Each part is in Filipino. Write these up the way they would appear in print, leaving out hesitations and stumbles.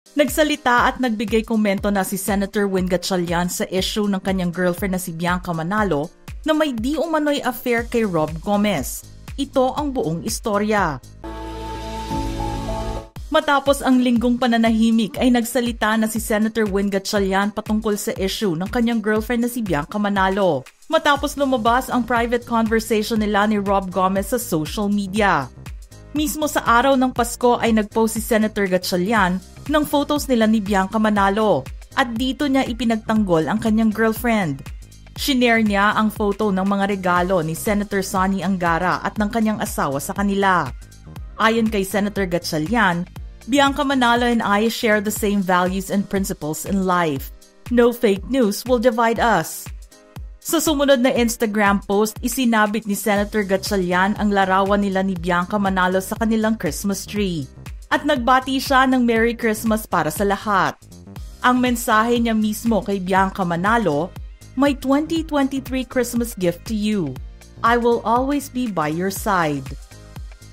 Nagsalita at nagbigay komento na si Senator Win Gatchalian sa issue ng kanyang girlfriend na si Bianca Manalo na may di umano'y affair kay Rob Gomez. Ito ang buong istorya. Matapos ang linggong pananahimik ay nagsalita na si Senator Win Gatchalian patungkol sa issue ng kanyang girlfriend na si Bianca Manalo. Matapos lumabas ang private conversation nila ni Rob Gomez sa social media. Mismo sa araw ng Pasko ay nagpost si Senator Gatchalian ng photos nila ni Bianca Manalo at dito niya ipinagtanggol ang kanyang girlfriend. Shinare niya ang photo ng mga regalo ni Senator Sonny Angara at ng kanyang asawa sa kanila. Ayon kay Senator Gatchalian, Bianca Manalo and I share the same values and principles in life. No fake news will divide us. Sa sumunod na Instagram post, isinabit ni Senator Gatchalian ang larawan nila ni Bianca Manalo sa kanilang Christmas tree. At nagbati siya ng Merry Christmas para sa lahat. Ang mensahe niya mismo kay Bianca Manalo, "My 2023 Christmas gift to you. I will always be by your side."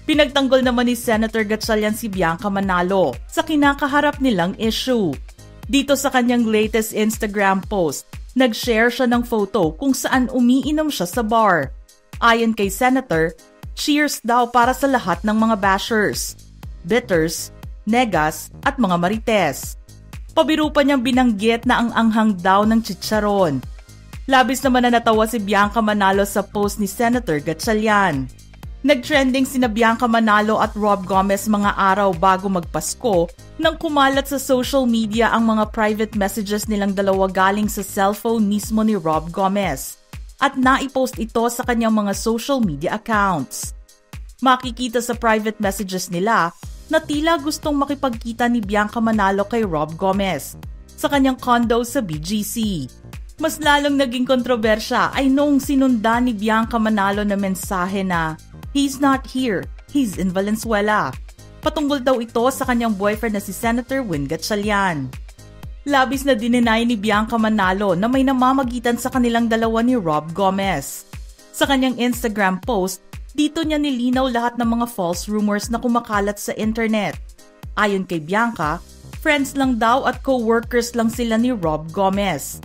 Pinagtanggol naman ni Senator Gatchalian si Bianca Manalo sa kinakaharap nilang issue. Dito sa kanyang latest Instagram post, nag-share siya ng photo kung saan umiinom siya sa bar. Ayon kay Senator, cheers daw para sa lahat ng mga bashers, bitters, negas at mga marites. Pabiro pa niyang binanggit na ang anghang daw ng chicharon. Labis naman na natawa si Bianca Manalo sa post ni Senator Gatchalian. Nag-trending sina Bianca Manalo at Rob Gomez mga araw bago magpasko nang kumalat sa social media ang mga private messages nilang dalawa galing sa cellphone mismo ni Rob Gomez at naipost ito sa kanyang mga social media accounts. Makikita sa private messages nila na tila gustong makipagkita ni Bianca Manalo kay Rob Gomez sa kanyang condo sa BGC. Mas lalong naging kontrobersya ay noong sinundan ni Bianca Manalo na mensahe na, "He's not here, he's in Valenzuela." Patungkol daw ito sa kanyang boyfriend na si Senator Win Gatchalian. Labis na dininay ni Bianca Manalo na may namamagitan sa kanilang dalawa ni Rob Gomez. Sa kanyang Instagram post, dito niya nilinaw lahat ng mga false rumors na kumakalat sa internet. Ayon kay Bianca, friends lang daw at co-workers lang sila ni Rob Gomez.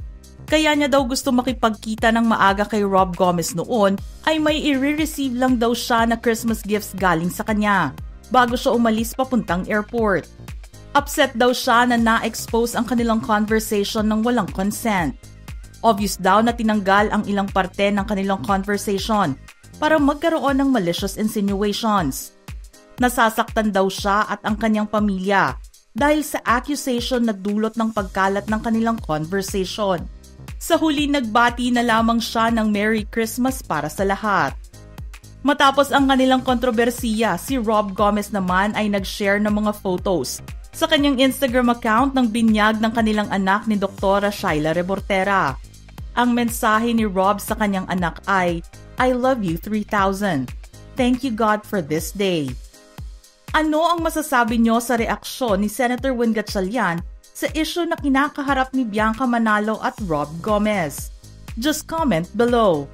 Kaya niya daw gusto makipagkita ng maaga kay Rob Gomez noon ay may i-receive lang daw siya na Christmas gifts galing sa kanya bago siya umalis papuntang airport. Upset daw siya na na-expose ang kanilang conversation ng walang consent. Obvious daw na tinanggal ang ilang parte ng kanilang conversation para magkaroon ng malicious insinuations. Nasasaktan daw siya at ang kanyang pamilya dahil sa accusation na dulot ng pagkalat ng kanilang conversation. Sa huli nagbati na lamang siya ng Merry Christmas para sa lahat. Matapos ang kanilang kontrobersiya, si Rob Gomez naman ay nag-share ng mga photos sa kanyang Instagram account ng binyag ng kanilang anak ni Dr. Shaila Rebortera. Ang mensahe ni Rob sa kanyang anak ay, "I love you 3,000. Thank you God for this day." Ano ang masasabi nyo sa reaksyon ni Senator Win Gatchalian sa issue na kinakaharap ni Bianca Manalo at Rob Gomez? Just comment below.